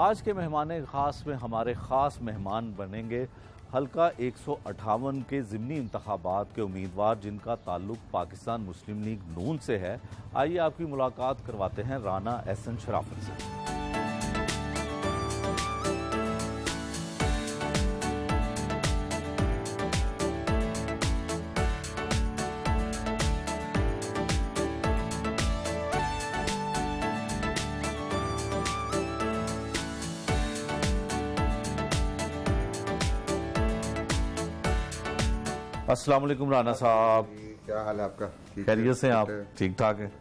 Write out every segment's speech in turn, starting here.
आज के मेहमान ख़ास में हमारे ख़ास मेहमान बनेंगे हल्का 158 के ज़िमनी इंतखाबात के उम्मीदवार जिनका ताल्लुक पाकिस्तान मुस्लिम लीग नून से है। आइए आपकी मुलाकात करवाते हैं राना एहसन शराफत से। अस्सलाम वालेकुम राना साहब, क्या हाल है आपका? खैरियत से हैं आप? ठीक ठाक है।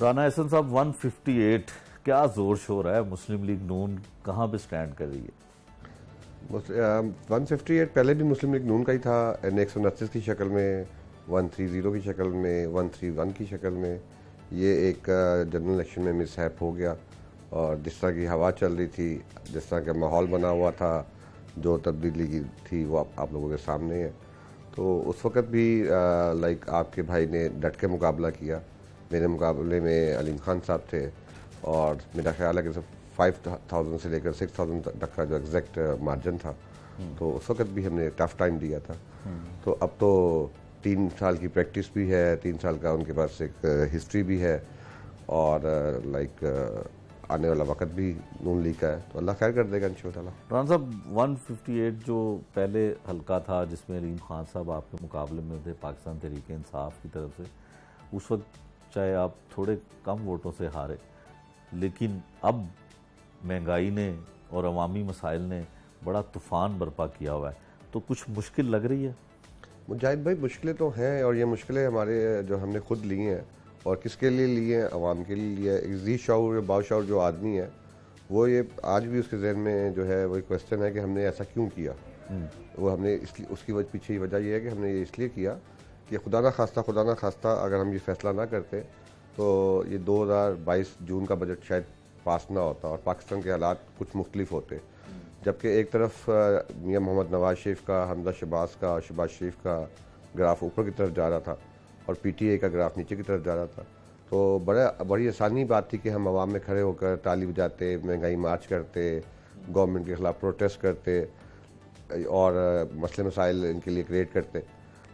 राना एहसन साहब, 158 क्या जोर शोर है, मुस्लिम लीग नून कहाँ पे स्टैंड कर रही है? 158 पहले भी मुस्लिम लीग नून का ही था, 129 की शक्ल में, 130 की शक्ल में, 131 की शक्ल में। ये एक जनरल इलेक्शन में मिसहैप हो गया और जिस तरह की हवा चल रही थी, जिस तरह का माहौल बना हुआ था, जो तब्दीली की थी वो आप लोगों के सामने है। तो उस वक़्त भी लाइक आपके भाई ने डट के मुकाबला किया। मेरे मुकाबले में अलीम खान साहब थे और मेरा ख्याल है कि 5000 से लेकर 6000 तक का जो एग्जैक्ट मार्जिन था, तो उस वक्त भी हमने टफ टाइम दिया था। तो अब तो 3 साल की प्रैक्टिस भी है, 3 साल का उनके पास एक हिस्ट्री भी है और लाइक आने वाला वक्त भी नून लीग का है, तो अल्लाह खैर कर देगा इंशाअल्लाह। राना साहब, 158 जो पहले हल्का था जिसमें अलीम खान साहब आपके मुकाबले में थे पाकिस्तान तहरीक इंसाफ की तरफ से, उस वक्त चाहे आप थोड़े कम वोटों से हारे, लेकिन अब महंगाई ने और अवामी मसाइल ने बड़ा तूफ़ान बर्पा किया हुआ है, तो कुछ मुश्किल लग रही है? मुजाहिद भाई, मुश्किलें तो हैं और ये मुश्किलें हमारे जो हमने खुद ली हैं और किसके लिए ली हैं, अवाम के लिए लिया है। एक जी शऊर बाशऊर जो आदमी है, वो ये आज भी उसके जहन में जो है वो क्वेश्चन है कि हमने ऐसा क्यों किया। वो हमने इसलिए उसकी पीछे ही वजह ये है कि हमने ये इसलिए किया कि खुदा ना खास्ता अगर हम ये फैसला ना करते तो ये 2022 जून का बजट शायद पास ना होता और पाकिस्तान के हालात कुछ मुख्तलिफ होते। जबकि एक तरफ मियां मोहम्मद नवाज शरीफ का, हमजा शहबाज शरीफ का ग्राफ ऊपर की तरफ जा रहा था और PTI का ग्राफ नीचे की तरफ जा रहा था। तो बड़ी आसानी बात थी कि हम आवाम में खड़े होकर ताली बजाते, महंगाई मार्च करते, गवर्नमेंट के ख़िलाफ़ प्रोटेस्ट करते और मसले मसाइल इनके लिए क्रिएट करते।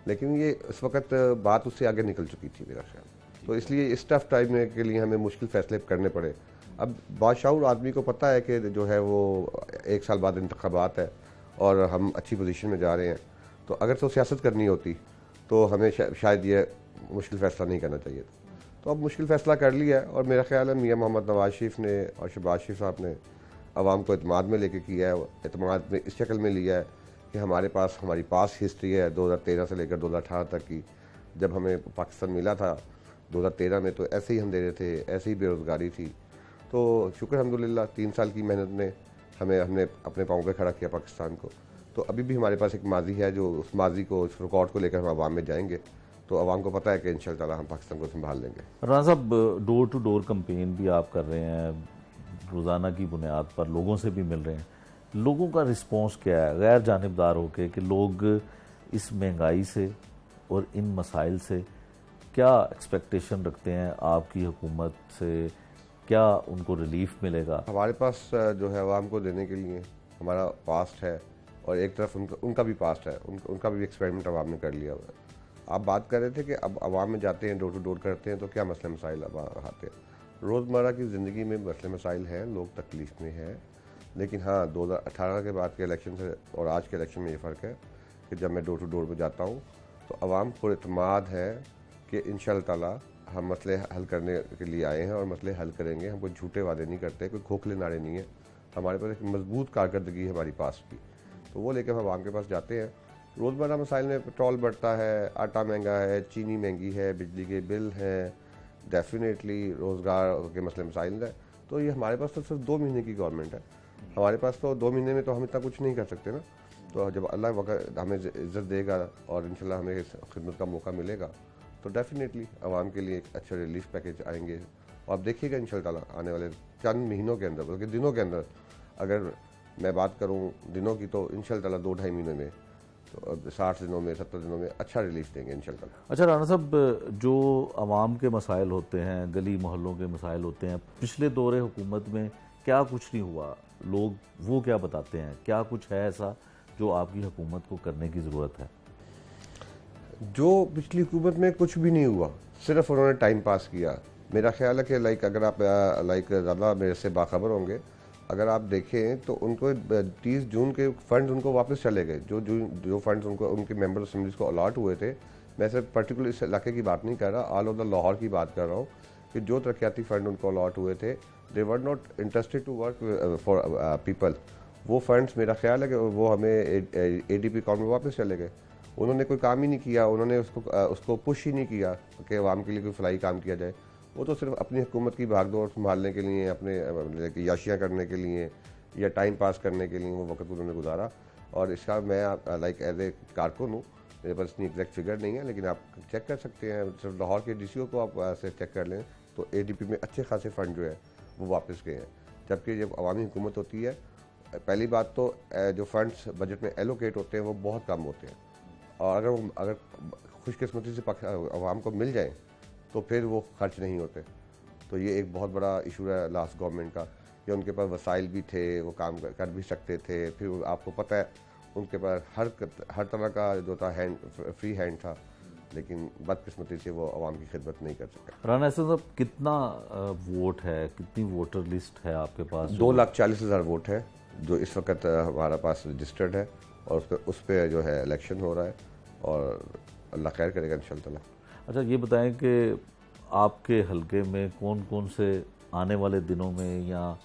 लेकिन ये इस वक्त बात उससे आगे निकल चुकी थी मेरा ख्याल। तो इसलिए इस टफ टाइम के लिए हमें मुश्किल फैसले करने पड़े। अब बाशऊर आदमी को पता है कि जो है वो 1 साल बाद इंतखाबात है और हम अच्छी पोजीशन में जा रहे हैं, तो अगर तो सियासत करनी होती तो हमें शायद ये मुश्किल फ़ैसला नहीं करना चाहिए था। तो अब मुश्किल फ़ैसला कर लिया है और मेरा ख्याल है मियां मोहम्मद नवाज शरीफ ने और शहबाज शरीफ साहब ने आवाम को एतमाद में लेके किया है। एतमाद में इस शक्ल में लिया है कि हमारी पास हिस्ट्री है 2013 से लेकर 2018 तक की। जब हमें पाकिस्तान मिला था 2013 में, तो ऐसे ही हम दे रहे थे, ऐसे ही बेरोज़गारी थी। तो शुक्र अल्हम्दुलिल्लाह 3 साल की मेहनत ने हमने अपने पाँव पे खड़ा किया पाकिस्तान को। तो अभी भी हमारे पास एक माजी है, जो उस माजी को, उस रिकॉर्ड को लेकर हम आवाम में जाएंगे, तो आवाम को पता है कि इंशाअल्लाह हम पाकिस्तान को संभाल लेंगे। राना साहब, डोर टू डोर कैंपेन भी आप कर रहे हैं, रोज़ाना की बुनियाद पर लोगों से भी मिल रहे हैं, लोगों का रिस्पॉन्स क्या है गैर जानिबदार होकर कि लोग इस महंगाई से और इन मसाइल से क्या एक्सपेक्टेशन रखते हैं आपकी हुकूमत से? क्या उनको रिलीफ मिलेगा? हमारे पास जो है आवाम को देने के लिए हमारा पास्ट है और एक तरफ उनका भी पास्ट है, उनका भी एक्सपेरिमेंट आवाम ने कर लिया हुआ है। आप बात कर रहे थे कि अब आवाम में जाते हैं, डोर टू डोर करते हैं, तो क्या मसले मसाइल अब आते हैं। रोज़मर्रा की ज़िंदगी में मसले मसाइल हैं, लोग तकलीफ़ में हैं, लेकिन हाँ 2018 के बाद के इलेक्शन से और आज के इलेक्शन में ये फ़र्क है कि जब मैं डोर टू डोर पर जाता हूँ तो आवाम को एतमाद है कि इंशाअल्लाह ताला हम मसले हल करने के लिए आए हैं और मसले हल करेंगे। हम कोई झूठे वादे नहीं करते, कोई खोखले नारे नहीं है। हमारे पास एक मजबूत कारकर्दगी है हमारी पास की, तो वो लेकर हम आवाम के पास जाते हैं। रोज़मर्रा मसाइल में पेट्रोल बढ़ता है, आटा महंगा है, चीनी महंगी है, बिजली के बिल हैं, डेफिनेटली रोज़गार के मसले मसाइल हैं। तो ये हमारे पास तो सिर्फ 2 महीने की गवर्नमेंट है। हमारे पास तो 2 महीने में तो हम इतना कुछ नहीं कर सकते ना। तो जब अल्लाह वक्त हमें इज़्ज़त देगा और इंशाल्लाह हमें खिदमत का मौका मिलेगा, तो डेफिनेटली आवाम के लिए एक अच्छा रिलीफ पैकेज आएंगे और आप देखिएगा इंशाल्लाह ताला आने वाले चंद महीनों के अंदर, बल्कि दिनों के अंदर, अगर मैं बात करूं दिनों की, तो इंशाल्लाह ताला 2-2.5 महीने में, तो 60 दिनों में, 70 दिनों में अच्छा रिलीफ देंगे इंशाल्लाह ताला। अच्छा राना साहब, जो आवाम के मसाइल होते हैं, गली मोहल्लों के मसाइल होते हैं, पिछले दौरे हुकूमत में क्या कुछ नहीं हुआ, लोग वो क्या बताते हैं, क्या कुछ है ऐसा जो आपकी हुकूमत को करने की ज़रूरत है? जो पिछली हुकूमत में कुछ भी नहीं हुआ, सिर्फ उन्होंने टाइम पास किया। मेरा ख्याल है कि अगर आप ज़्यादा मेरे से बाखबर होंगे, अगर आप देखें तो उनको 30 जून के फंड्स उनको वापस चले गए, जो फंड्स उनको उनके मेंबर असेंबलीज को अलॉट हुए थे। मैं सिर्फ पर्टिकुलर इस इलाके की बात नहीं कर रहा, ऑल ओवर लाहौर की बात कर रहा हूँ कि जो तरक्याती फ़ंड उनको अलॉट हुए थे, they were not interested to work for people. वो फंड्स मेरा ख्याल है कि वो हमें ADP अकाउंट में वापस चले गए। उन्होंने कोई काम ही नहीं किया, उन्होंने उसको पुश ही नहीं किया कि आवाम के लिए कोई फलाई काम किया जाए। वो तो सिर्फ अपनी हुकूमत की भागदौड़ संभालने के लिए, अपने याशियाँ करने के लिए या टाइम पास करने के लिए वो वक्त उन्होंने गुजारा। और इसका मैं एज ए कारकुन हूँ, मेरे पास इतनी एग्जैक्ट फिगर नहीं है, लेकिन आप चेक कर सकते हैं, सिर्फ लाहौर के DCO को आप ऐसे चेक कर लें तो ADP में अच्छे खासे फंड जो है वो वापस गए हैं। जबकि जब अवामी हुकूमत होती है, पहली बात तो जो फंड्स बजट में एलोकेट होते हैं वो बहुत कम होते हैं, और अगर खुशकिस्मती से अवाम को मिल जाए तो फिर वो खर्च नहीं होते। तो ये एक बहुत बड़ा इशू है लास्ट गवर्नमेंट का, कि उनके पास वसाइल भी थे, वो काम कर भी सकते थे, फिर आपको पता है उनके पास हर तरह का जो था फ्री हैंड था, लेकिन बदकिस्मती से वो अवाम की खिदमत नहीं कर सके। राना साहब, कितना वोट है, कितनी वोटर लिस्ट है आपके पास? 2,40,000 वोट है जो इस वक्त हमारा पास रजिस्टर्ड है, और उस पर जो है इलेक्शन हो रहा है, और अल्लाह खैर करेगा इंशाल्लाह। अच्छा, ये बताएं कि आपके हलके में कौन कौन से आने वाले दिनों में या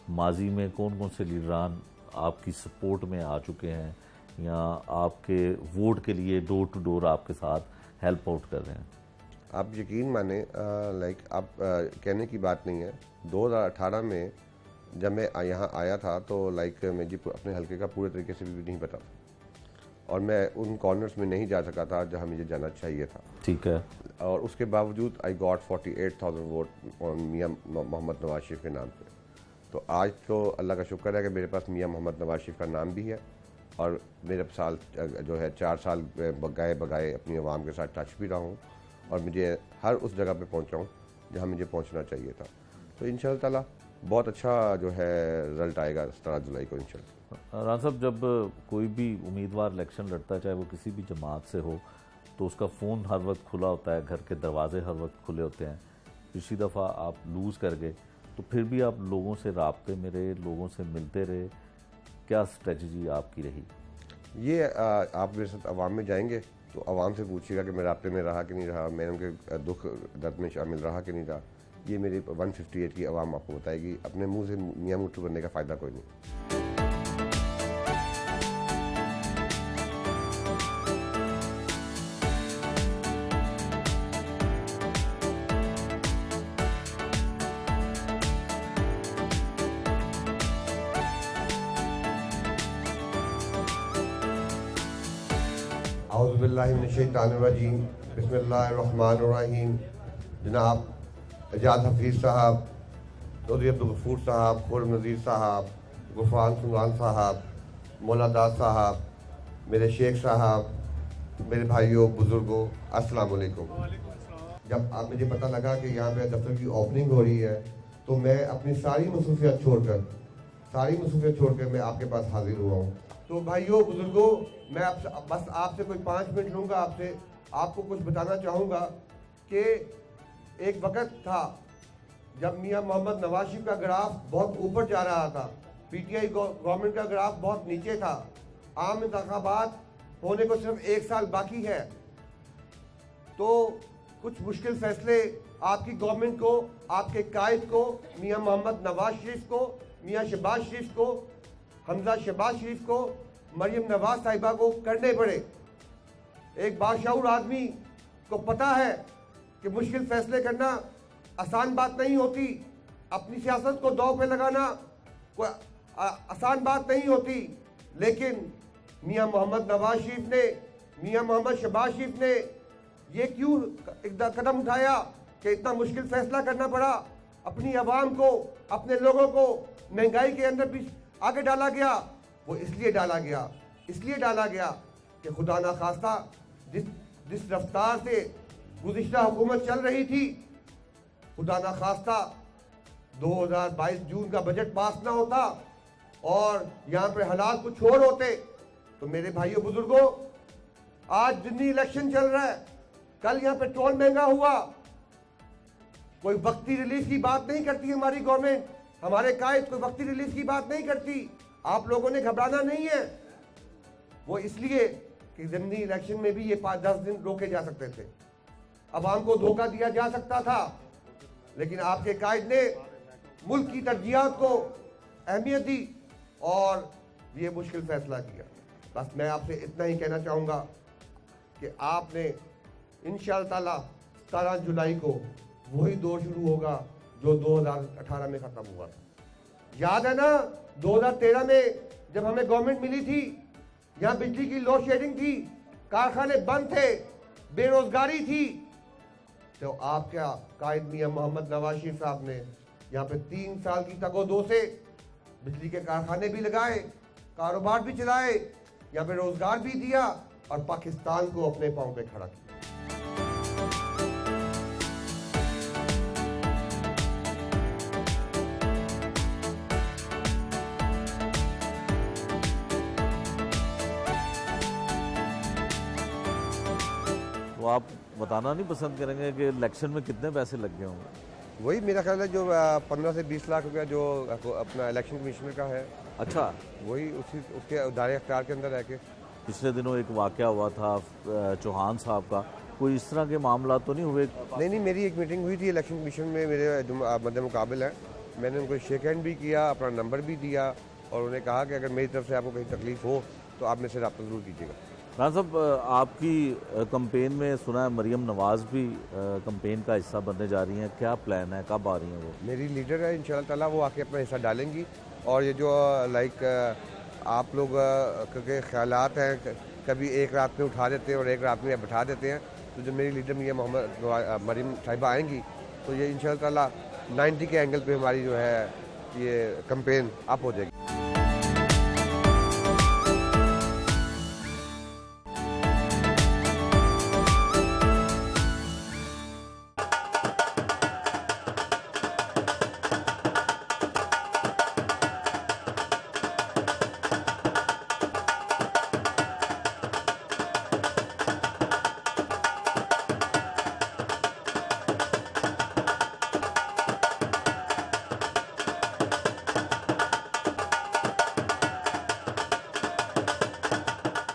माजी में कौन कौन से लीडरान आपकी सपोर्ट में आ चुके हैं या आपके वोट के लिए डोर टू डोर आपके साथ हेल्प आउट कर रहे हैं? आप यकीन माने, आप कहने की बात नहीं है, 2018 में जब मैं यहाँ आया था तो मुझे अपने हलके का पूरे तरीके से भी नहीं पता, और मैं उन कॉर्नर्स में नहीं जा सका था जहाँ मुझे जाना चाहिए था। ठीक है। और उसके बावजूद आई गॉट 48,000 वोट ऑन मियाँ मोहम्मद नवाज शरीफ के नाम पे। तो आज तो अल्लाह का शुक्र है कि मेरे पास मियाँ मोहम्मद नवाज शरीफ का नाम भी है, और मेरे साल जो है 4 साल बगाए बगाए अपनी आवाम के साथ टच भी रहा हूँ, और मुझे हर उस जगह पे पहुँचा हूँ जहाँ मुझे पहुँचना चाहिए था। तो इंशाअल्लाह ताला बहुत अच्छा जो है रिजल्ट आएगा 17 जुलाई को इंशाअल्लाह। राना साहब, जब कोई भी उम्मीदवार इलेक्शन लड़ता है, चाहे वो किसी भी जमात से हो, तो उसका फ़ोन हर वक्त खुला होता है, घर के दरवाजे हर वक्त खुले होते हैं। पिछली दफ़ा आप लूज़ कर गए, तो फिर भी आप लोगों से राब्ते में रहे, लोगों से मिलते रहे, क्या स्ट्रेटजी आपकी रही? ये आप मेरे साथ अवाम में जाएंगे तो अवाम से पूछिएगा कि मैं राब्ते में रहा कि नहीं रहा, मैं उनके दुख दर्द में शामिल रहा कि नहीं रहा। ये मेरी 158 की अवाम आपको बताएगी। अपने मुंह से मियाँ मोटू बनने का फ़ायदा कोई नहीं। औज़ुबिल्लाहिमिनश्शैतानिर्रजीम, बिस्मिल्लाहिर्रहमानिर्रहीम। जनाब एजाज हफीज़ साहब, चौधरी अब्दुल गफूर साहब, खुर्रम नज़ीर साहब, गुफरान सुल्तान साहब, मौला दास साहब, मेरे शेख साहब, मेरे भाइयों बुज़ुर्गों, अस्सलाम वालेकुम। जब आप मुझे पता लगा कि यहाँ पे दफ्तर की ओपनिंग हो रही है, तो मैं अपनी सारी मसरूफियत छोड़कर मैं आपके पास हाजिर हुआ हूँ। तो भाइयों बुजुर्गों, मैं आपसे कोई 5 मिनट लूँगा। आपको कुछ बताना चाहूँगा कि एक वक्त था जब मियाँ मोहम्मद नवाज शरीफ का ग्राफ बहुत ऊपर जा रहा था, PTI गवर्नमेंट का ग्राफ बहुत नीचे था। आम इंतखाबात होने को सिर्फ 1 साल बाकी है, तो कुछ मुश्किल फैसले आपकी गवर्नमेंट को, आपके कायद को, मियाँ मोहम्मद नवाज शरीफ को, मियाँ शहबाज शरीफ को, हमजा शहबाज शरीफ को, मरियम नवाज साहिबा को करने पड़े। एक बाशऊर आदमी को पता है कि मुश्किल फैसले करना आसान बात नहीं होती, अपनी सियासत को दांव पे लगाना कोई आसान बात नहीं होती। लेकिन मियाँ मोहम्मद नवाज शरीफ ने, मियाँ मोहम्मद शहबाज शरीफ ने ये क्यों कदम उठाया कि इतना मुश्किल फैसला करना पड़ा? अपनी आवाम को, अपने लोगों को महंगाई के अंदर भी आगे डाला गया। वो इसलिए डाला गया कि खुदा ना खास्ता जिस रफ्तार से गुज़िश्ता हुकूमत चल रही थी, खुदा ना खास्ता 2022 जून का बजट पास ना होता और यहाँ पे हालात कुछ और होते तो मेरे भाइयों बुजुर्गों, आज दिल्ली इलेक्शन चल रहा है, कल यहाँ पेट्रोल महंगा हुआ, कोई वक्ती रिलीफ की बात नहीं करती हमारी गवर्नमेंट, हमारे कायद कोई वक्ती रिलीफ की बात नहीं करती। आप लोगों ने घबराना नहीं है, वो इसलिए कि ज़िमनी इलेक्शन में भी ये 5-10 दिन रोके जा सकते थे, अवाम को धोखा दिया जा सकता था, लेकिन आपके कायद ने मुल्क की तरजीहात को अहमियत दी और ये मुश्किल फैसला किया। बस मैं आपसे इतना ही कहना चाहूँगा कि आपने इंशाअल्लाह ताला 17 जुलाई को वही दौर शुरू होगा जो 2018 में ख़त्म हुआ था। याद है ना 2013 में जब हमें गवर्नमेंट मिली थी, यहाँ बिजली की लोड शेडिंग थी, कारखाने बंद थे, बेरोजगारी थी, तो आपका कायद मियां मोहम्मद नवाज शरीफ साहब ने यहाँ पे 3 साल की तगोदो से बिजली के कारखाने भी लगाए, कारोबार भी चलाए, यहाँ पे रोजगार भी दिया और पाकिस्तान को अपने पांव पे खड़ा किया। तो आप बताना नहीं पसंद करेंगे कि इलेक्शन में कितने पैसे लग गए होंगे? वही मेरा ख्याल है जो 15 से 20 लाख रुपया जो अपना इलेक्शन कमीशनर का है, अच्छा, वही उसके दायरे अख्तियार के अंदर रह के। पिछले दिनों एक वाकया हुआ था चौहान साहब का, कोई इस तरह के मामला तो नहीं हुए? नहीं, मेरी एक मीटिंग हुई थी इलेक्शन कमीशन में, मेरे मद्दे मुकाबिल है, मैंने उनको शेक हैंड भी किया, अपना नंबर भी दिया और उन्हें कहा कि अगर मेरी तरफ से आपको कहीं तकलीफ हो तो आप मेरे से रब्ता ज़रूर कीजिएगा। राना साहब, आपकी कंपेन में सुना है मरियम नवाज़ भी कंपेन का हिस्सा बनने जा रही हैं, क्या प्लान है, कब आ रही हैं वो? मेरी लीडर है, इंशाअल्लाह ताला वो आके अपना हिस्सा डालेंगी और ये जो आप लोग के ख्यालात हैं, कभी एक रात में उठा देते हैं और एक रात में बैठा देते हैं, तो जब मेरी लीडर मियां मोहम्मद मरियम साहिबा आएंगी तो ये इंशाअल्लाह ताला 90 के एंगल पे हमारी जो है ये कंपेन अप हो जाएगी।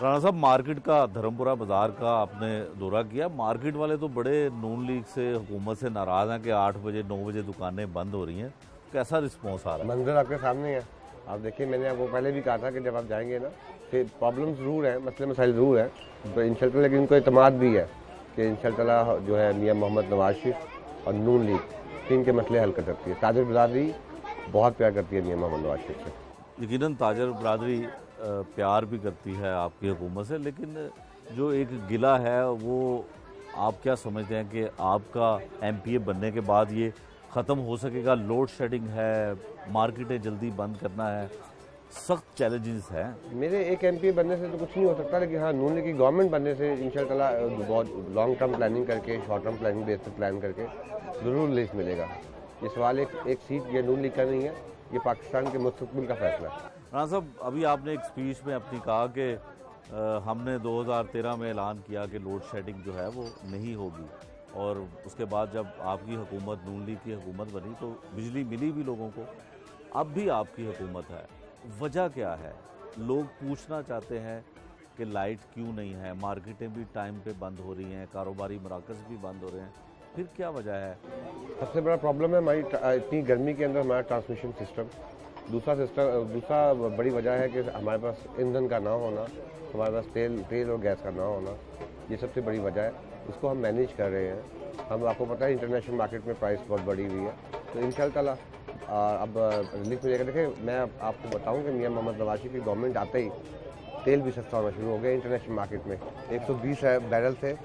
राना साहब, मार्केट का, धर्मपुरा बाजार का आपने दौरा किया, मार्केट वाले तो बड़े नून लीग से, हुकूमत से नाराज़ हैं कि 8 बजे 9 बजे दुकानें बंद हो रही हैं, कैसा रिस्पॉन्स आ रहा है? मंजर आपके सामने है, आप देखिए, मैंने आपको पहले भी कहा था कि जब आप जाएंगे ना, फिर प्रॉब्लम ज़रूर है, मसले मसाइल ज़रूर है, तो इंशाअल्लाह, लेकिन उनको इत्मीनान भी है कि इंशाअल्लाह जो है मियां मोहम्मद नवाज शरीफ और नून लीग इनके मसले हल कर सकती है। ताजर बिरादरी बहुत प्यार करती है मियां मोहम्मद नवाज शरीफ से। यकीनन ताजर बिरादरी प्यार भी करती है आपकी हुकूमत से, लेकिन जो एक गिला है वो आप क्या समझते हैं कि आपका MPA बनने के बाद ये ख़त्म हो सकेगा? लोड शेडिंग है, मार्केटें जल्दी बंद करना है, सख्त चैलेंजेस हैं। मेरे एक MPA बनने से तो कुछ नहीं हो सकता, लेकिन हाँ, नून लीग की गवर्नमेंट बनने से इंशाअल्लाह बहुत लॉन्ग टर्म प्लानिंग करके, शॉर्ट टर्म प्लानिंग बेस पर प्लान करके ज़रूर रिलीफ मिलेगा। ये सवाल एक सीट ये नून लीग का नहीं है, ये पाकिस्तान के मुस्तकबिल का फैसला है। राना साहब, अभी आपने एक स्पीच में अपनी कहा कि हमने 2013 में ऐलान किया कि लोड शेडिंग जो है वो नहीं होगी, और उसके बाद जब आपकी हुकूमत, नून लीग की हुकूमत बनी, तो बिजली मिली भी लोगों को। अब भी आपकी हुकूमत है, वजह क्या है? लोग पूछना चाहते हैं कि लाइट क्यों नहीं है, मार्केटें भी टाइम पे बंद हो रही हैं, कारोबारी मराकज़ भी बंद हो रहे हैं, फिर क्या वजह है? सबसे बड़ा प्रॉब्लम है हमारी इतनी गर्मी के अंदर हमारा ट्रांसमिशन सिस्टम। दूसरा बड़ी वजह है कि हमारे पास ईंधन का ना होना, हमारे पास तेल और गैस का ना होना, ये सबसे बड़ी वजह है। इसको हम मैनेज कर रहे हैं। हम, आपको पता है इंटरनेशनल मार्केट में प्राइस बहुत बढ़ी हुई है, तो इंशाअल्लाह अब रिलीफ मिलेगा। देखिए, मैं आपको बताऊं कि मियां मोहम्मद नवाज शरीफ की गवर्नमेंट आते ही तेल भी सस्ता होना शुरू हो गया इंटरनेशनल मार्केट में। 120 बैरल से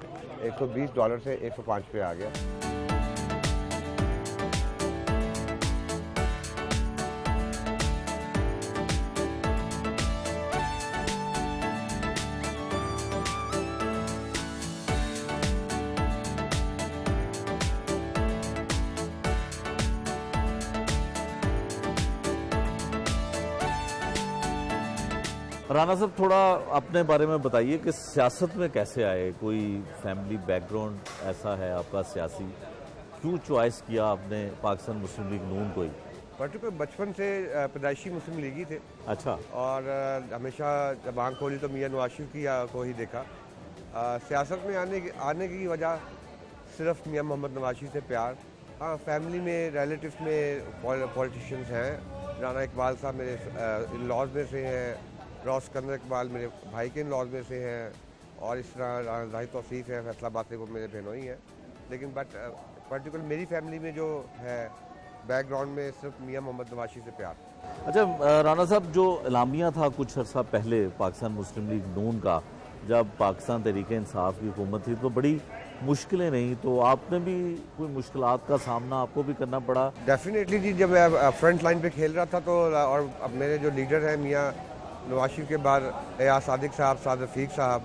$120 से 105 पे आ गया। राना साहब, थोड़ा अपने बारे में बताइए कि सियासत में कैसे आए, कोई फैमिली बैकग्राउंड ऐसा है आपका सियासी, क्यों चॉइस किया आपने पाकिस्तान मुस्लिम लीग नून को ही? पर्टिकुलर बचपन से पैदाइशी मुस्लिम लीगी थे। अच्छा। और हमेशा जब आँख खोली तो मियाँ नवाज शरीफ को ही देखा। सियासत में आने की वजह सिर्फ मियाँ मोहम्मद नवाज शरीफ से प्यार। हाँ, फैमिली में रिलेटिव्स में पॉलिटिशियंस हैं। राना इकबाल साहब मेरे इन लॉज में से हैं, रॉस सिकंदर इकबाल मेरे भाई के इन लॉज में से हैं, और इस तरह राना जाहिद तौसीफ है फैसलाबाद से, वो मेरे बहनोई हैं। लेकिन पर्टिकुलर मेरी फैमिली में जो है बैकग्राउंड में सिर्फ मियाँ मोहम्मद नवाज शरीफ से प्यार। अच्छा राना साहब, जो इलामिया था कुछ अर्सा पहले पाकिस्तान मुस्लिम लीग नून का, जब पाकिस्तान तहरीक इंसाफ की हुकूमत थी तो बड़ी मुश्किलें नहीं, तो आपने भी कोई मुश्किलात का सामना आपको भी करना पड़ा? डेफिनेटली जी, जब मैं फ्रंट लाइन पे खेल रहा था तो, और अब मेरे जो लीडर हैं मियाँ नवाज शरीफ के बाद एयाज सादिक साहब, साद रफीक साहब,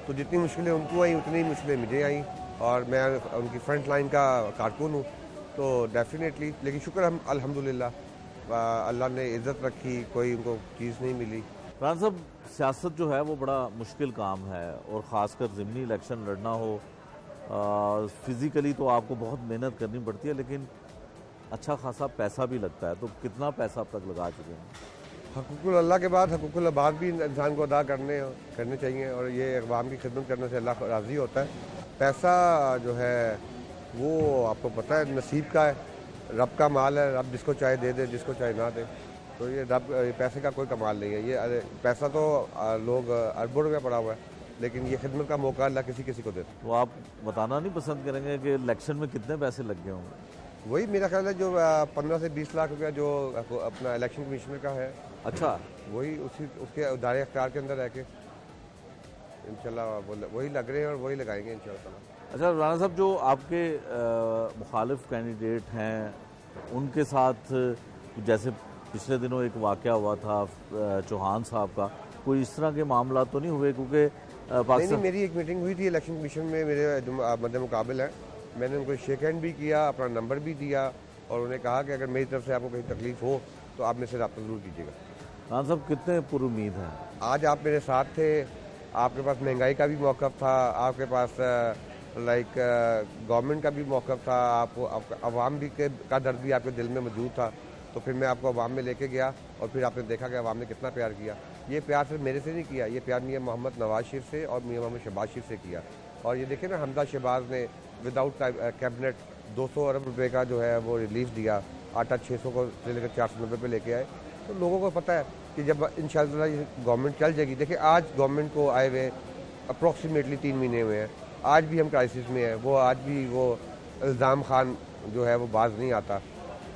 तो जितनी मुश्किलें उनको आई उतनी मुश्किलें मुझे आई, और मैं उनकी फ्रंट लाइन का कारकुन हूँ। तो डेफिनेटली, लेकिन शुक्र हम अल्हम्दुलिल्लाह अल्लाह ने इज़्ज़त रखी, कोई उनको चीज़ नहीं मिली। राना साहब, सियासत जो है वो बड़ा मुश्किल काम है, और ख़ासकर ज़िमनी इलेक्शन लड़ना हो, फिज़िकली तो आपको बहुत मेहनत करनी पड़ती है, लेकिन अच्छा खासा पैसा भी लगता है। तो कितना पैसा अब तक लगा चुके हैं? हकूक़ुल अल्लाह के बाद हकूक़ुल इबाद भी इंसान को अदा करने चाहिए, और ये अक़वाम की खिदमत करने से अल्लाह राज़ी होता है। पैसा जो है वो आपको पता है नसीब का है, रब का माल है, रब जिसको चाहे दे दे, जिसको चाहे ना दे। तो ये पैसे का कोई कमाल नहीं है। ये पैसा तो लोग अरबों रुपया पड़ा हुआ है, लेकिन ये खिदमत का मौका अल्लाह किसी को देता है। तो आप बताना नहीं पसंद करेंगे कि इलेक्शन में कितने पैसे लग गए होंगे? वही मेरा ख्याल है जो 15 से 20 लाख रुपया जो अपना इलेक्शन कमीशनर का है। अच्छा। वही उसके दायरे अख्तियार के अंदर रह के इंशाल्लाह वही लग रहे हैं और वही लगाएंगे इंशाल्लाह। अच्छा राना साहब, जो आपके मुखालिफ कैंडिडेट हैं उनके साथ, जैसे पिछले दिनों एक वाक़या हुआ था चौहान साहब का, कोई इस तरह के मामला तो नहीं हुए? क्योंकि नहीं, मेरी एक मीटिंग हुई थी इलेक्शन कमीशन में, मेरे जो मद्दे मुकाबिल हैं, मैंने उनको शेक हैंड भी किया, अपना नंबर भी दिया, और उन्हें कहा कि अगर मेरी तरफ से आपको कहीं तकलीफ हो तो आप मेरे से रब्ता ज़रूर कीजिएगा। राना साहब, कितने पुरुमीद हैं? आज आप मेरे साथ थे, आपके पास महंगाई का भी मौक़िफ़ था, आपके पास गवर्नमेंट का भी मौक़िफ़ था, आपको अवाम भी का दर्द भी आपके दिल में मौजूद था। तो फिर मैं आपको अवाम में लेके गया, और फिर आपने देखा कि अवाम ने कितना प्यार किया। ये प्यार सिर्फ मेरे से नहीं किया, ये प्यार मियाँ मोहम्मद नवाज शरीफ से और मियाँ मोहम्मद शहबाज शरीफ से किया। और ये देखें ना, हमजा शहबाज ने विदाउट कैबिनेट 200 अरब रुपए का जो है वो रिलीफ दिया, आटा 600 को से लेकर 490 पे लेके आए। तो लोगों को पता है कि जब इंशाअल्लाह ये गवर्नमेंट चल जाएगी। देखिए, आज गवर्नमेंट को आए हुए अप्रॉक्सीमेटली 3 महीने हुए हैं, आज भी हम क्राइसिस में हैं। वो आज भी वो इल्ज़ाम खान जो है वो बाज नहीं आता।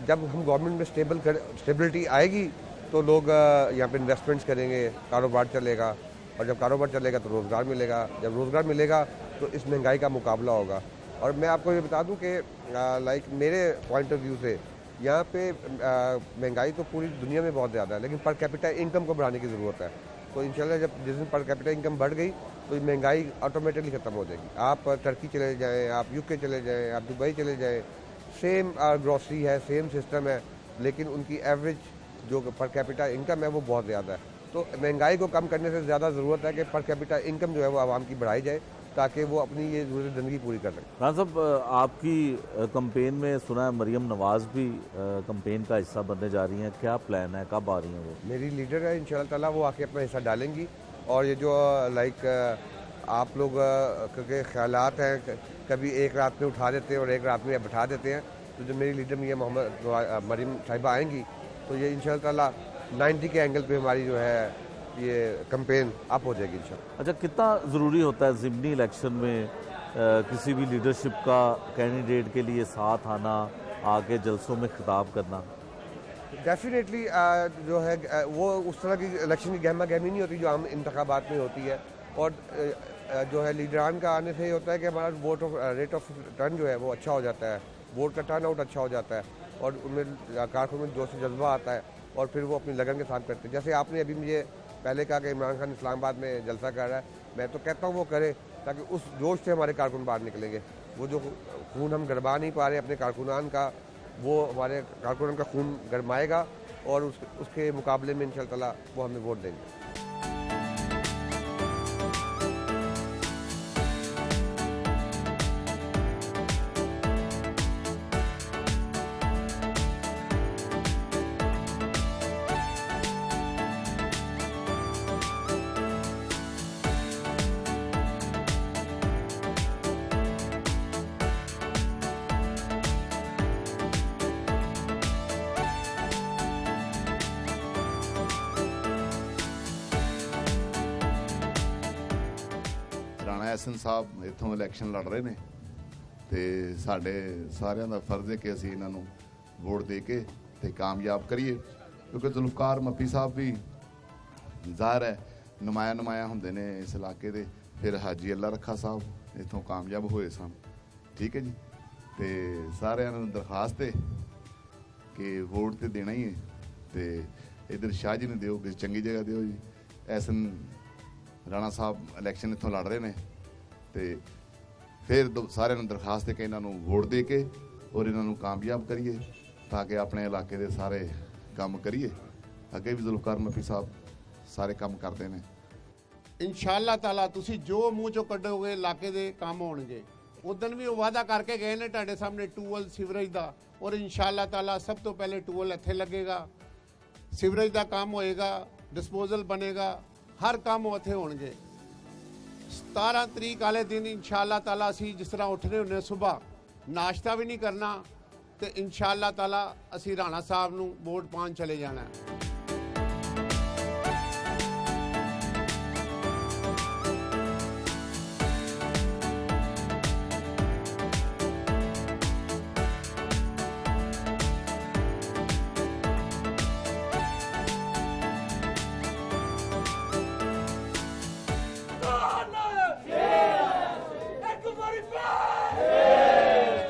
जब हम गवर्नमेंट में स्टेबिलिटी आएगी तो लोग यहाँ पे इन्वेस्टमेंट्स करेंगे, कारोबार चलेगा, और जब कारोबार चलेगा तो रोज़गार मिलेगा, जब रोज़गार मिलेगा तो इस महंगाई का मुकाबला होगा। और मैं आपको ये बता दूं कि मेरे पॉइंट ऑफ व्यू से यहाँ पे महंगाई तो पूरी दुनिया में बहुत ज़्यादा है, लेकिन पर कैपिटा इनकम को बढ़ाने की ज़रूरत है। तो इंशाल्लाह जब जिस दिन पर कैपिटा इनकम बढ़ गई तो महंगाई ऑटोमेटिकली ख़त्म हो जाएगी। आप टर्की चले जाएँ, आप यूके चले जाएँ, आप दुबई चले जाएँ, सेम ग्रॉसरी है, सेम सिस्टम है, लेकिन उनकी एवरेज जो पर कैपिटा इनकम है वो बहुत ज़्यादा है। तो महंगाई को कम करने से ज़्यादा ज़रूरत है कि पर कैपिटा इनकम जो है वो आवाम की बढ़ाई जाए, ताकि वो अपनी ये ज़रूरत ज़िंदगी पूरी कर सकें। राना साहब, आपकी कंपेन में सुना है मरियम नवाज भी कंपेन का हिस्सा बनने जा रही हैं, क्या प्लान है, कब आ रही हैं वो? मेरी लीडर है, इंशाअल्लाह ताला वो आके अपना हिस्सा डालेंगी। और ये जो आप लोग के ख्यालात हैं, कभी एक रात में उठा देते हैं और एक रात में बैठा देते हैं, तो जो मेरी लीडर मियाँ मोहम्मद मरियम साहिबा आएंगी तो ये इंशाअल्लाह ताला 90 के एंगल पे हमारी जो है ये कंपेन अप हो जाएगी इंशाअल्लाह। अच्छा, कितना ज़रूरी होता है ज़िमनी इलेक्शन में किसी भी लीडरशिप का कैंडिडेट के लिए साथ आना, आके जलसों में खिताब करना? डेफिनेटली जो है वो उस तरह की इलेक्शन की गहमा गहमी नहीं होती जो आम इंतखाबात में होती है। और जो है लीडरान का आने से ये होता है कि हमारा रेट ऑफ टर्न जो है वो अच्छा हो जाता है, वोट का टर्न आउट अच्छा हो जाता है, और उनमें कारकुन में जोश जज्बा आता है, और फिर वो अपनी लगन के साथ करते हैं। जैसे आपने अभी मुझे पहले कहा कि इमरान खान इस्लामाबाद में जलसा कर रहा है, मैं तो कहता हूँ वो करे, ताकि उस जोश से हमारे कारकुन बाहर निकलेंगे। वो जो खून हम गरमा नहीं पा रहे अपने कारकुनान का, वो हमारे कारकुनान का खून गरमाएगा, और उसके मुकाबले में इंशाअल्लाह ताला वो हमें वोट देंगे। ਐਸਐਨ ਸਾਹਿਬ ਇੱਥੋਂ ਇਲੈਕਸ਼ਨ ਲੜ ਰਹੇ ਨੇ ਤੇ ਸਾਡੇ ਸਾਰਿਆਂ ਦਾ ਫਰਜ਼ ਹੈ ਕਿ ਅਸੀਂ ਇਹਨਾਂ ਨੂੰ ਵੋਟ ਦੇ ਕੇ ਤੇ ਕਾਮਯਾਬ ਕਰੀਏ, ਕਿਉਂਕਿ ਜ਼ੁਲਫਕਾਰ ਮੱਪੀ ਸਾਹਿਬ ਵੀ ਜ਼ਾਹਿਰ ਹੈ ਨੁਮਾਇਆ ਹੁੰਦੇ ਨੇ ਇਸ ਇਲਾਕੇ ਦੇ। ਫਿਰ ਹਾਜੀ ਅੱਲਾ ਰੱਖਾ ਸਾਹਿਬ ਇੱਥੋਂ ਕਾਮਯਾਬ ਹੋਏ ਸਨ। ਠੀਕ ਹੈ ਜੀ, ਤੇ ਸਾਰਿਆਂ ਨੂੰ ਦਰਖਾਸਤ ਹੈ ਕਿ ਵੋਟ ਤੇ ਦੇਣਾ ਹੀ ਹੈ ਤੇ ਇਧਰ ਸ਼ਾਹ ਜੀ ਨੂੰ ਦਿਓ, ਕਿਸੇ ਚੰਗੀ ਜਗ੍ਹਾ ਦਿਓ ਜੀ। ਐਸਨ ਰਾਣਾ ਸਾਹਿਬ ਇਲੈਕਸ਼ਨ ਇੱਥੋਂ ਲੜ ਰਹੇ ਨੇ ਤੇ ਫਿਰ ਸਾਰਿਆਂ ਨੂੰ ਦਰਖਾਸਤ ਹੈ ਕਿ ਇਹਨਾਂ ਨੂੰ ਵੋਟ ਦੇ ਕੇ ਔਰ ਇਹਨਾਂ ਨੂੰ ਕਾਮਯਾਬ ਕਰੀਏ ਤਾਂ ਕਿ ਆਪਣੇ ਇਲਾਕੇ ਦੇ ਸਾਰੇ ਕੰਮ ਕਰੀਏ। ਅੱਗੇ ਵੀ ਜ਼ੁਲਫਕਾਰ ਮੱਪੀ ਸਾਹਿਬ ਸਾਰੇ ਕੰਮ ਕਰਦੇ ਨੇ। इंशाअल्लाह ताला तुसी जो मूँह चो कड्डोगे इलाके दे काम होणगे। उदन भी वो वादा करके गए ने तुहाडे सामने टूवल सीवरेज दा, और इंशाअल्लाह ताला सब तो पहले टूवल इत्थे लगेगा, सीवरेज दा काम होएगा, डिस्पोजल बनेगा, हर काम उत्थे होणगे। 17 तरीक वाले दिन इंशाअल्लाह ताला असी जिस तरह उठने हुन्ने सुबह नाश्ता भी नहीं करना ते इंशाअल्लाह ताला असी राणा साहब नूं वोट पाउण चले जाना है।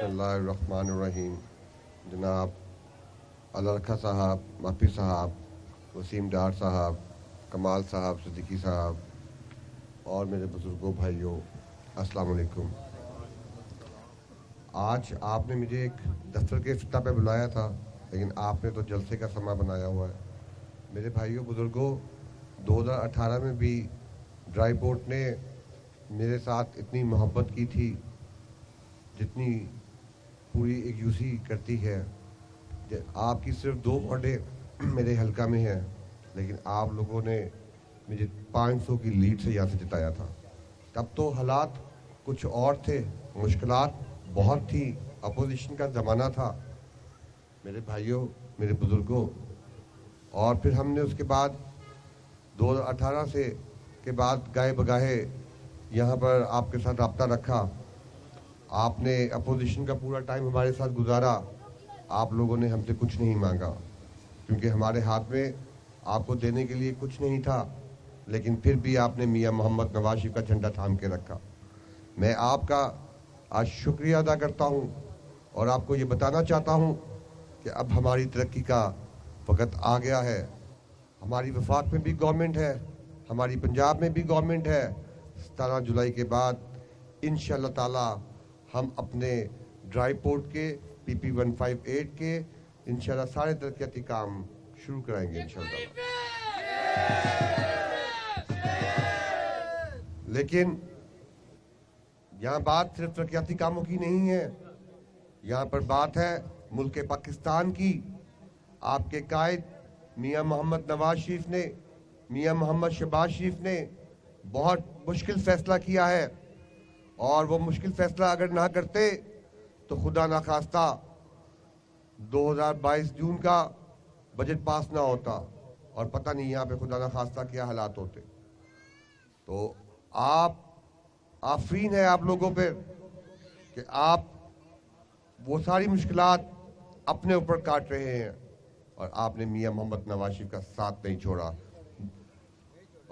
बिस्मिल्लाहिर्रहमानिर्रहीम। जनाब अल्लाह रखा साहब, माफी साहब, वसीम डार साहब, कमाल साहब, सिद्दीकी साहब और मेरे बुजुर्गों भाइयों, अस्सलाम वालेकुम। आज आपने मुझे एक दफ्तर के इफ्तिताह पे बुलाया था, लेकिन आपने तो जलसे का समा बनाया हुआ है। मेरे भाइयों बुजुर्गों, 2018 में भी ड्राई पोर्ट ने मेरे साथ इतनी मोहब्बत की थी जितनी पूरी एक यूसी करती है। आपकी सिर्फ 2 वार्डें मेरे हल्का में हैं, लेकिन आप लोगों ने मुझे 500 की लीड से यहाँ से जिताया था। तब तो हालात कुछ और थे, मुश्किलात बहुत थी, अपोजिशन का ज़माना था मेरे भाइयों, मेरे बुज़ुर्गों। और फिर हमने उसके बाद 2018 से के बाद गाए बगाहे यहाँ पर आपके साथ रब्ता रखा। आपने अपोजिशन का पूरा टाइम हमारे साथ गुजारा। आप लोगों ने हमसे कुछ नहीं मांगा, क्योंकि हमारे हाथ में आपको देने के लिए कुछ नहीं था, लेकिन फिर भी आपने मियां मोहम्मद नवाज शरीफ का झंडा थाम के रखा। मैं आपका आज शुक्रिया अदा करता हूं और आपको ये बताना चाहता हूं कि अब हमारी तरक्की का वक्त आ गया है। हमारी वफाक में भी गवर्नमेंट है, हमारी पंजाब में भी गवर्नमेंट है। 17 जुलाई के बाद इंशाअल्लाह ताला हम अपने ड्राई पोर्ट के PP 158 के इंशाअल्लाह सारे तरक्याती काम शुरू कराएंगे इंशाअल्लाह। लेकिन यहाँ बात सिर्फ तरक्याती कामों की नहीं है, यहाँ पर बात है मुल्क पाकिस्तान की। आपके कायद मियां मोहम्मद नवाज शरीफ ने, मियां मोहम्मद शहबाज शरीफ ने बहुत मुश्किल फैसला किया है, और वो मुश्किल फैसला अगर ना करते तो खुदा ना खास्ता 2022 जून का बजट पास ना होता, और पता नहीं यहाँ पे खुदा ना खास्ता क्या हालात होते। तो आप आफरीन है आप लोगों पे कि आप वो सारी मुश्किलात अपने ऊपर काट रहे हैं, और आपने मियां मोहम्मद नवाज शरीफ का साथ नहीं छोड़ा।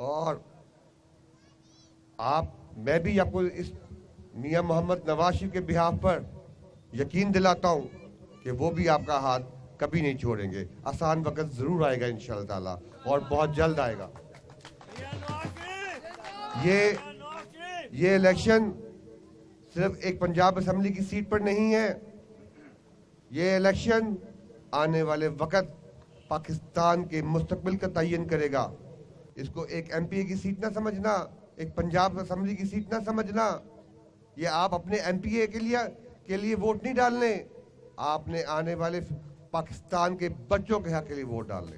और मैं भी आपको इस मियां मोहम्मद नवाज शरीफ के बिहाफ पर यकीन दिलाता हूं कि वो भी आपका हाथ कभी नहीं छोड़ेंगे। आसान वक्त जरूर आएगा इंशाअल्लाह ताला, और बहुत जल्द आएगा। ये इलेक्शन सिर्फ एक पंजाब असेंबली की सीट पर नहीं है, ये इलेक्शन आने वाले वक्त पाकिस्तान के मुस्तकबिल का तयन करेगा। इसको एक MPA की सीट ना समझना, एक पंजाब असेंबली की सीट ना समझना। ये आप अपने MPA के लिए वोट नहीं डालने, आपने आने वाले पाकिस्तान के बच्चों के हक के लिए वोट डालने।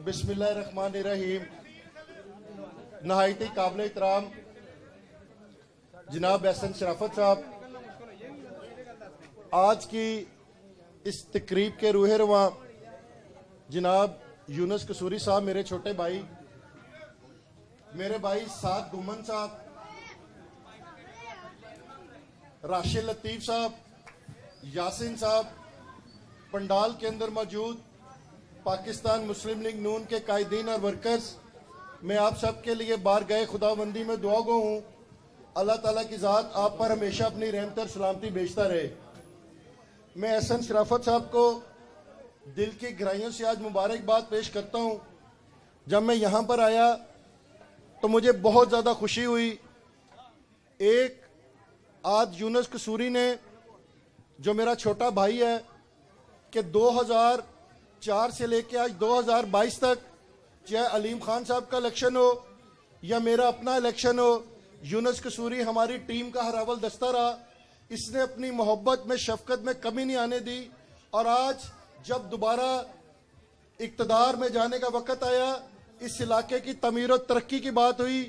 बिस्मिल्लाहिर्रहमानिर्रहीम। नहायती काबिल एहतराम जनाब एहसन शराफत साहब, आज की इस तकरीब के रूहे रवां जनाब यूनुस कसूरी साहब, मेरे छोटे भाई, मेरे भाई साद गुमन साहब, राशिद लतीफ साहब, यासिन साहब, पंडाल के अंदर मौजूद पाकिस्तान मुस्लिम लीग नून के कायदीन और वर्कर्स, मैं आप सब के लिए बारगाह खुदाबंदी में दुआ गो हूँ। अल्लाह ताला की ज़ात आप पर हमेशा अपनी रहमत और सलामती भेजता रहे। मैं एहसन शराफत साहब को दिल की गहराइयों से आज मुबारकबाद पेश करता हूँ। जब मैं यहाँ पर आया तो मुझे बहुत ज़्यादा खुशी हुई। एक आज यूनुस कसूरी ने, जो मेरा छोटा भाई है, कि 2004 से लेके आज 2022 तक, चाहे अलीम खान साहब का इलेक्शन हो या मेरा अपना इलेक्शन हो, यूनुस कसूरी हमारी टीम का हरावल दस्ता रहा। इसने अपनी मोहब्बत में, शफकत में कमी नहीं आने दी। और आज जब दोबारा इक्तदार में जाने का वक्त आया, इस इलाके की तमीर और तरक्की की बात हुई,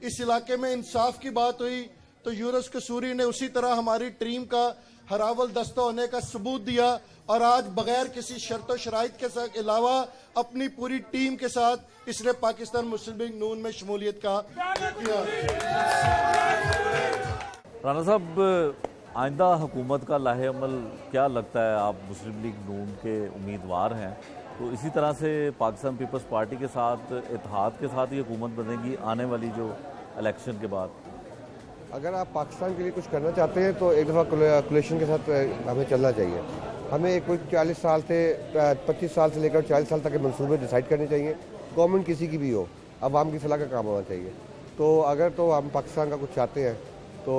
इस इलाके में इंसाफ की बात हुई, तो यूनुस कसूरी ने उसी तरह हमारी टीम का हरावल दस्ता होने का सबूत दिया। और आज बगैर किसी शर्त व शराइत के साथ अलावा अपनी पूरी टीम के साथ इसने पाकिस्तान मुस्लिम लीग नून में शमूलियत का किया। राना साहब, आइंदा हुकूमत का लाहे अमल क्या लगता है? आप मुस्लिम लीग नून के उम्मीदवार हैं, तो इसी तरह से पाकिस्तान पीपल्स पार्टी के साथ, इत्तेहाद के साथ ही हुकूमत बनेगी आने वाली जो इलेक्शन के बाद? अगर आप पाकिस्तान के लिए कुछ करना चाहते हैं तो एक दफ़ा कोलिशन के साथ हमें चलना चाहिए। हमें कोई 40 साल से 25 साल से लेकर 40 साल तक के मंसूबे डिसाइड करने चाहिए। गवर्नमेंट किसी की भी हो, अवाम की फलाह का काम होना चाहिए। तो अगर तो हम पाकिस्तान का कुछ चाहते हैं तो,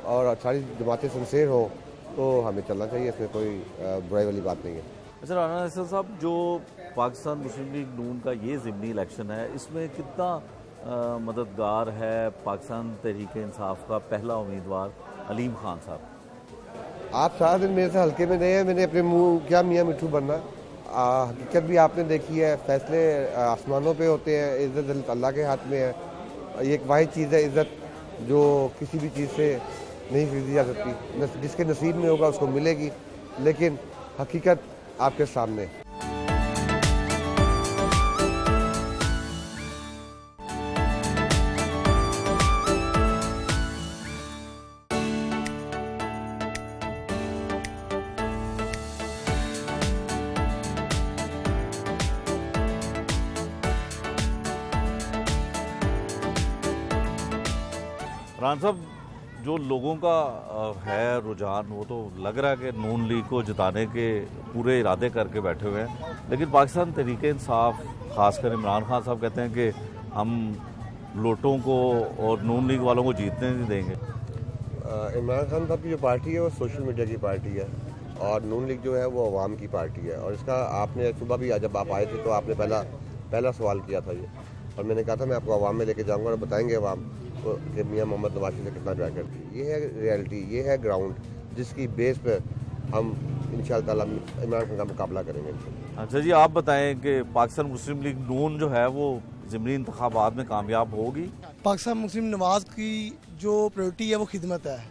और सारी जमातें सिंसेर हो, तो हमें चलना चाहिए। इसमें कोई बुराई वाली बात नहीं है। अच्छा राना साहब, जो पाकिस्तान मुस्लिम लीग नून का ये ज़िमनी इलेक्शन है, इसमें कितना मददगार है पाकिस्तान तहरीक इंसाफ का पहला उम्मीदवार अलीम खान साहब? आप सारा दिन मेरे से हल्के में नहीं है, मैंने अपने मुंह क्या मियाँ मिठू बनना। हकीकत भी आपने देखी है, फैसले आसमानों पे होते हैं, इज़्ज़त अल्लाह के हाथ में है। ये एक वाहिद चीज़ है, इज़्ज़त जो किसी भी चीज़ से नहीं खरीदी जा सकती। जिसके नसीब में होगा उसको मिलेगी, लेकिन हकीकत आपके सामने। राना साहब, जो लोगों का है रुझान, वो तो लग रहा है कि नून लीग को जिताने के पूरे इरादे करके बैठे हुए हैं, लेकिन पाकिस्तान तहरीक इंसाफ, खासकर इमरान खान साहब कहते हैं कि हम लोटों को और नून लीग वालों को जीतने नहीं देंगे। इमरान खान साहब की जो पार्टी है वो सोशल मीडिया की पार्टी है, और नून लीग जो है वो अवाम की पार्टी है। और इसका आपने सुबह भी जब आप आए थे तो आपने पहला सवाल किया था ये, और मैंने कहा था मैं आपको अवाम में लेके जाऊँगा और बताएंगे अवाम तो कि मियाँ मोहम्मद नवाज़ से कितना ड्राई करती है। ये है रियलिटी, ये है ग्राउंड, जिसकी बेस पर हम इंशाअल्लाह ताला इमरान खान का मुकाबला करेंगे। अच्छा जी, आप बताएं कि पाकिस्तान मुस्लिम लीग नून जो है वो ज़िमनी इंतखाबात में कामयाब होगी? पाकिस्तान मुस्लिम नवाज़ की जो प्रायोरिटी है वो खिदमत है।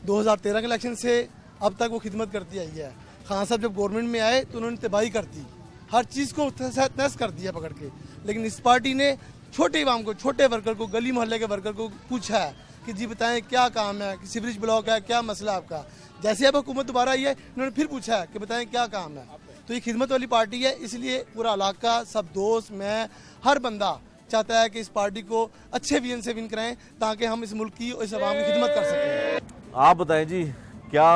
2013 के इलेक्शन से अब तक वो खिदमत करती आई है। खान साहब जब गवर्नमेंट में आए तो उन्होंने तबाही कर दी, हर चीज़ को तहस कर दिया पकड़ के। लेकिन इस पार्टी ने छोटे इमाम को, छोटे वर्कर को, गली मोहल्ले के वर्कर को पूछा है कि जी बताएं क्या काम है, कि सीवरेज ब्लॉक है, क्या मसला आपका। जैसे अब हुकूमत दोबारा आई है, इन्होंने फिर पूछा है कि बताएं क्या काम है। तो ये खिदमत वाली पार्टी है, इसलिए पूरा इलाका, सब दोस्त, मैं, हर बंदा चाहता है कि इस पार्टी को अच्छे विजन से विन कराएं, ताकि हम इस मुल्क की और इस आवाम की खिदमत कर सकें। आप बताएं जी, क्या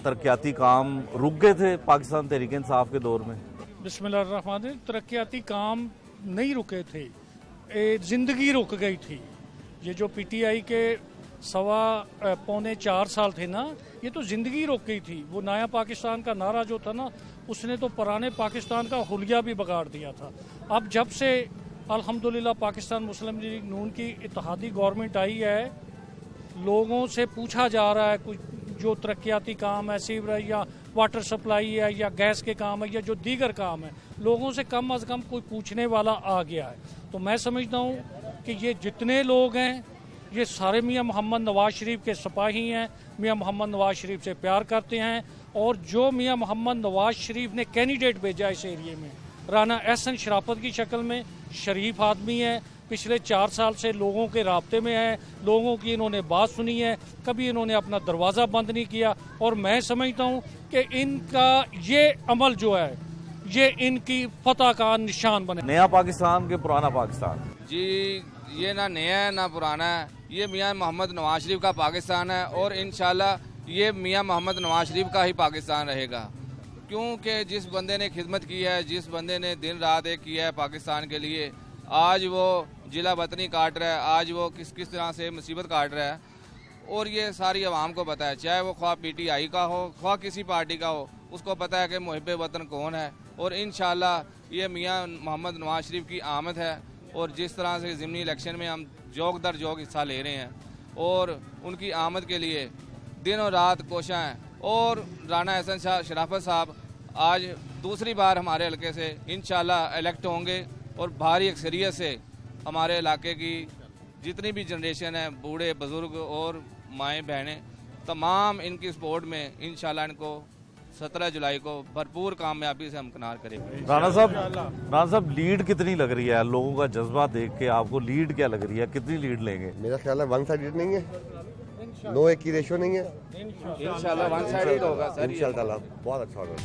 तरक्याती काम रुक गए थे पाकिस्तान तहरीक इंसाफ के दौर में? बिस्मिल्लाहिर्रहमानिर्रहीम। तरक्याती काम नहीं रुके थे, ज़िंदगी रुक गई थी। ये जो पीटीआई के पौने 4 साल थे ना, ये तो ज़िंदगी रुक गई थी। वो नया पाकिस्तान का नारा जो था ना, उसने तो पुराने पाकिस्तान का हुलिया भी बिगाड़ दिया था। अब जब से अल्हम्दुलिल्लाह पाकिस्तान मुस्लिम लीग नून की इत्तेहादी गवर्नमेंट आई है, लोगों से पूछा जा रहा है कुछ जो तरक्याती काम है, सीवरेज या वाटर सप्लाई है या गैस के काम है या जो दीगर काम है, लोगों से कम कोई पूछने वाला आ गया है। तो मैं समझता हूँ कि ये जितने लोग हैं ये सारे मियाँ मोहम्मद नवाज शरीफ के सिपाही हैं, मियाँ मोहम्मद नवाज शरीफ से प्यार करते हैं। और जो मियाँ मोहम्मद नवाज शरीफ ने कैंडिडेट भेजा इस एरिए में, राना एहसन शराफत की शक्ल में, शरीफ आदमी है, पिछले 4 साल से लोगों के राब्ते में है, लोगों की इन्होंने बात सुनी है, कभी इन्होंने अपना दरवाज़ा बंद नहीं किया। और मैं समझता हूँ कि इनका ये अमल जो है ये इनकी फतह का निशान बने। नया पाकिस्तान के पुराना पाकिस्तान? जी ये ना नया है ना पुराना है, ये मियाँ मोहम्मद नवाज शरीफ का पाकिस्तान है और इंशाल्लाह ये मियाँ मोहम्मद नवाज शरीफ का ही पाकिस्तान रहेगा। क्योंकि जिस बंदे ने खिदमत की है, जिस बंदे ने दिन रात एक किया है पाकिस्तान के लिए, आज वो जिला वतनी काट रहा है, आज वो किस किस तरह से मुसीबत काट रहा है और ये सारी आवाम को पता है, चाहे वो ख्वाह PTI का हो ख्वाह किसी पार्टी का हो, उसको पता है कि मुहिब वतन कौन है। और इंशाल्लाह ये मियाँ मोहम्मद नवाज शरीफ की आमद है और जिस तरह से ज़िमनी इलेक्शन में हम जोग दर जोग हिस्सा ले रहे हैं और उनकी आमद के लिए दिन और रात कोशिश हैं। और राना एहसन शराफत साहब आज दूसरी बार हमारे हलके से इंशाल्लाह इलेक्ट होंगे और भारी अक्सरियत से हमारे इलाके की जितनी भी जनरेशन है, बूढ़े बुजुर्ग और माएँ बहनें, तमाम इनकी सपोर्ट में इंशाल्लाह इनको 17 जुलाई को भरपूर कामयाबी से हमकिनार करेंगे। राणा साहब लीड कितनी लग रही है? लोगों का जज्बा देख के आपको लीड क्या लग रही है? कितनी लीड लेंगे? मेरा ख्याल है 1 साइडेड नहीं है, 9-1 की रेशो नहीं है, इंशाल्लाह 1 साइडेड होगा सर। इंशाल्लाह बहुत अच्छा होगा।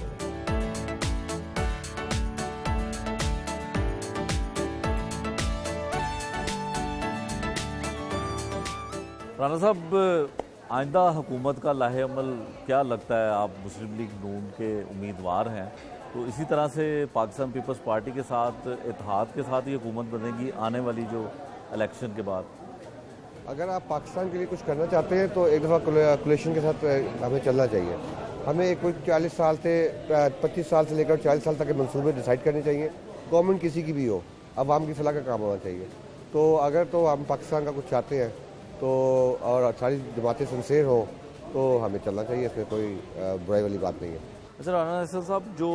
राणा साहब, आइंदा हुकूमत का लाहे अमल क्या लगता है? आप मुस्लिम लीग नून के उम्मीदवार हैं, तो इसी तरह से पाकिस्तान पीपल्स पार्टी के साथ इत्तेहाद के साथ ही हुकूमत बनेगी आने वाली जो इलेक्शन के बाद? अगर आप पाकिस्तान के लिए कुछ करना चाहते हैं तो एक दफ़ा कोलिशन के साथ हमें चलना चाहिए। हमें कोई 40 साल से 25 साल से लेकर 40 साल तक के मंसूबे डिसाइड करने चाहिए। गवर्नमेंट किसी की भी हो, अवाम की फलाह का काम होना चाहिए। तो अगर तो हम पाकिस्तान का कुछ चाहते हैं तो और सारी जमातें सिंसेर हो तो हमें चलना चाहिए, इसमें कोई बुराई वाली बात नहीं है। अच्छा राना एहसन साहब, जो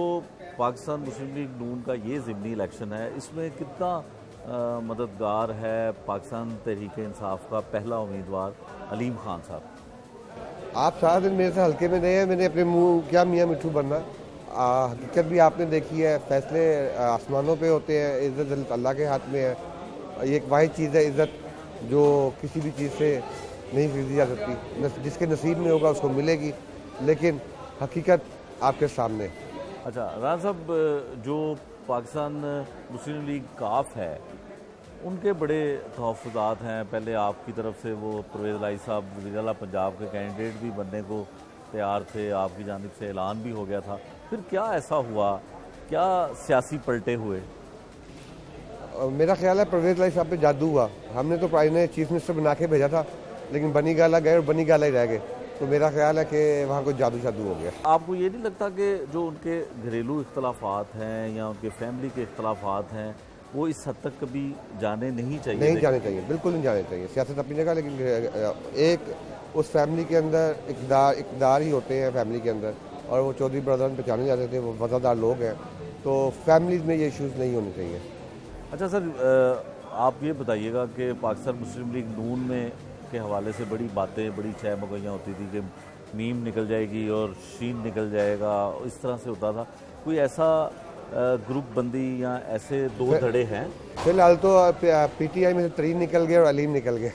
पाकिस्तान मुस्लिम लीग नून का ये ज़िमनी इलेक्शन है, इसमें कितना मददगार है पाकिस्तान तहरीक इंसाफ का पहला उम्मीदवार अलीम खान साहब? आप सारा दिन मेरे से हल्के में नहीं है, मैंने अपने मुंह क्या मियाँ मिठू बनना। हकीकत भी आपने देखी है, फैसले आसमानों पे होते हैं, इज़्ज़त अल्लाह के हाथ में है। ये एक वाहिद चीज़ है इज़्ज़त जो किसी भी चीज़ से नहीं खरीदी जा सकती, जिसके नसीब में होगा उसको मिलेगी, लेकिन हकीकत आपके सामने। अच्छा राना साहब, जो पाकिस्तान मुस्लिम लीग काफ है, उनके बड़े तहफ़्फ़ुज़ात हैं। पहले आपकी तरफ से वो परवेज़ लाई साहब वज़ीर आला पंजाब के कैंडिडेट भी बनने को तैयार थे, आपकी जानिब से ऐलान भी हो गया था। फिर क्या ऐसा हुआ, क्या सियासी पलटे हुए? मेरा ख्याल है परवेज़ लाई साहब पे जादू हुआ। हमने तो इन्हें चीफ मिनिस्टर बना के भेजा था, लेकिन बनी गाला गए और बनी गाला ही रह गए। तो मेरा ख्याल है कि वहाँ कोई जादू हो गया। आपको ये नहीं लगता कि जो उनके घरेलू इख्तलाफात हैं या उनके फैमिली के इख्तलाफात हैं, वो इस हद तक कभी जाने नहीं चाहिए? नहीं जाने चाहिए, बिल्कुल नहीं जाने चाहिए। सियासत अपनी जगह, लेकिन एक उस फैमिली के अंदर इक़्तिदार ही होते हैं फैमिली के अंदर, और वो चौधरी ब्रदर्स पहचाने जाते थे, वो वफादार लोग हैं। तो फैमिलीज़ में ये इश्यूज़ नहीं होने चाहिए। अच्छा सर, आप ये बताइएगा कि पाकिस्तान मुस्लिम लीग नून में के हवाले से बड़ी बातें, बड़ी छह मगोइयाँ होती थी कि मीम निकल जाएगी और शीन निकल जाएगा, इस तरह से होता था। कोई ऐसा ग्रुप बंदी या ऐसे दो धड़े हैं? फिलहाल तो PTI में से तरीन निकल गए और अलीम निकल गए।